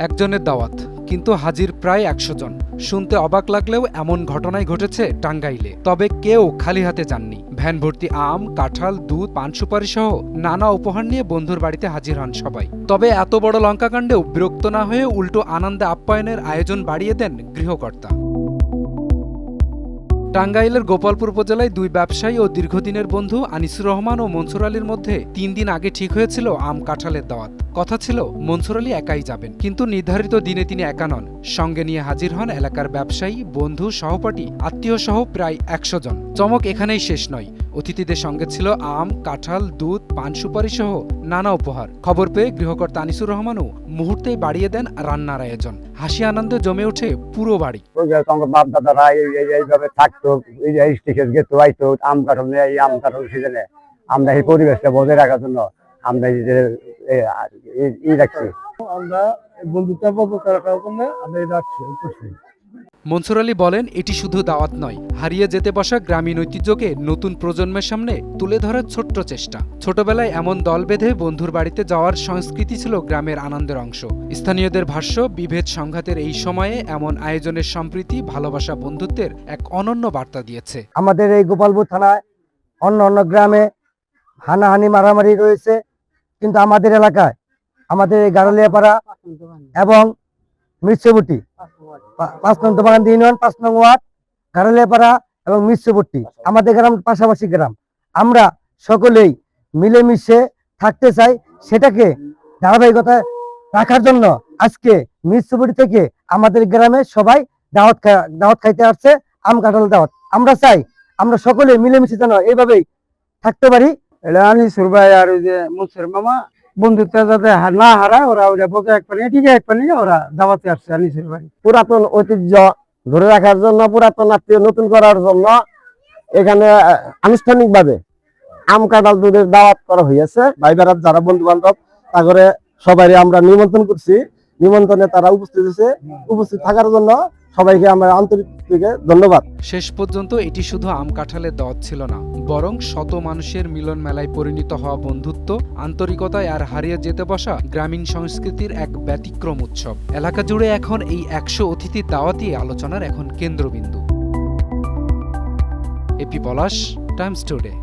একজনের দাওয়াত, কিন্তু হাজির প্রায় ১০০ জন। শুনতে অবাক লাগলেও এমন ঘটনাই ঘটেছে টাঙ্গাইলে। তবে কেউ খালি হাতে যাননি। ভ্যান ভর্তি আম, কাঁঠাল, দুধ, পান সুপারি সহ নানা উপহার নিয়ে বন্ধুর বাড়িতে হাজির হন সবাই। তবে এত বড় লঙ্কাকাণ্ডেও বিরক্ত না হয়ে উল্টো আনন্দে আপ্যায়নের আয়োজন বাড়িয়ে দেন গৃহকর্তা। টাঙ্গাইলের গোপালপুর উপজেলায় দুই ব্যবসায়ী ও দীর্ঘদিনের বন্ধু আনিসুর রহমান ও মনসুর আলীর মধ্যে ৩ দিন আগে ঠিক হয়েছিল আম কাঁঠালের দাওয়াত। কথা ছিল মনসুর আলী একাই যাবেন, কিন্তু নির্ধারিত দিনে তিনি একা নন। সঙ্গে নিয়ে হাজির হন এলাকার ব্যবসায়ী, বন্ধু, সহপাঠী, আত্মীয় সহ প্রায় ১০০ জন। চমক এখানেই শেষ নয়, অতিথিদের সঙ্গে ছিল আম, কাঁঠাল, দুধ, পান সুপারি সহ নানা উপহার। খবর পেয়ে গৃহকর্তা আনিসুর রহমানও মুহূর্তেই বাড়িয়ে দেন রান্নার আয়োজন। হাসি আনন্দে জমে ওঠে পুরো বাড়ি। বাপ দাদারা এইভাবে থাকতো, এই স্টেশন গেতো, আইতো আম কাঁঠাল নিয়ে, এই আম কাঁঠাল সিজনে আমরা এই পরিবেশটা বজায় রাখার জন্য আমরা রাখছি। আমরা বন্ধুত্ব রাখার জন্য আমরা রাখছি। মনসুর আলী বলেন, এটি শুধু দাওয়াত নয়, হারিয়ে যেতে বসা গ্রামীণ ঐতিহ্যকে নতুন প্রজন্মের সামনে তুলে ধরার ছোট্ট চেষ্টা। ছোটবেলায় এমন দল বেঁধে বন্ধুর বাড়িতে যাওয়ার সংস্কৃতি ছিল গ্রামের আনন্দের অংশ। স্থানীয়দের ভাষ্য, বিভেদ সংঘাতের এই সময়ে এমন আয়োজনের সম্প্রীতি, ভালোবাসা, বন্ধুত্বের এক অনন্য বার্তা দিয়েছে। আমাদের এই গোপালপুর থানায় অন্য অন্য গ্রামে হানাহানি মারামারি রয়েছে, কিন্তু আমাদের এলাকায়, আমাদের এই গারলিয়াপাড়া এবং মির্চবুটি ৫ নং দোবাগান ইউনিয়ন ৫ নং ওয়ার্ড, গারলিয়াপাড়া এবং মির্চবুটি আমাদের গ্রাম, পাশাপাশি গ্রাম। আমরা সকলেই মিলেমিশে থাকতে চাই। সেটাকে ধারাবাহিকতা রাখার জন্য আজকে মির্চবুটি থেকে আমাদের গ্রামে সবাই দাওয়াত খাইতে আসছে, আম কাঁঠাল দাওয়াত। আমরা চাই আমরা সকলে মিলেমিশে যেন এইভাবেই থাকতে পারি। এটা আনিসুর ভাই আর ওই যে মুনসুর মামা বন্ধুত্ব যাতে না হারায়, ওরা বকে এক পানি ঠিক এক পানি ওরা দাওয়াতে আসছে আনিসুর ভাই। পুরাতন ঐতিহ্য ধরে রাখার জন্য, পুরাতন আত্মীয় নতুন করার জন্য এখানে আনুষ্ঠানিকভাবে আম কাঁঠাল দুধের দাওয়াত করা হয়েছে। ভাই বেড়ার যারা বন্ধু বান্ধব তারপরে সবাই আমরা নিমন্ত্রণ করছি। নিমন্ত্রণে তারা উপস্থিত হয়েছে। উপস্থিত থাকার জন্য সবাইকে আমরা আন্তরিক থেকে ধন্যবাদ। শেষ পর্যন্ত এটি শুধু আম কাঁঠালের দাওয়াত ছিল না, বরং শত মানুষের মিলন মেলায় পরিণত হওয়া বন্ধুত্ব, আন্তরিকতায় আর হারিয়ে যেতে বসা গ্রামীণ সংস্কৃতির এক ব্যতিক্রম উৎসব। এলাকা জুড়ে এখন এই ১০০ অতিথির দাওয়াতই আলোচনার এখন কেন্দ্রবিন্দু। এপি পলাশ, টাইমস টুডে।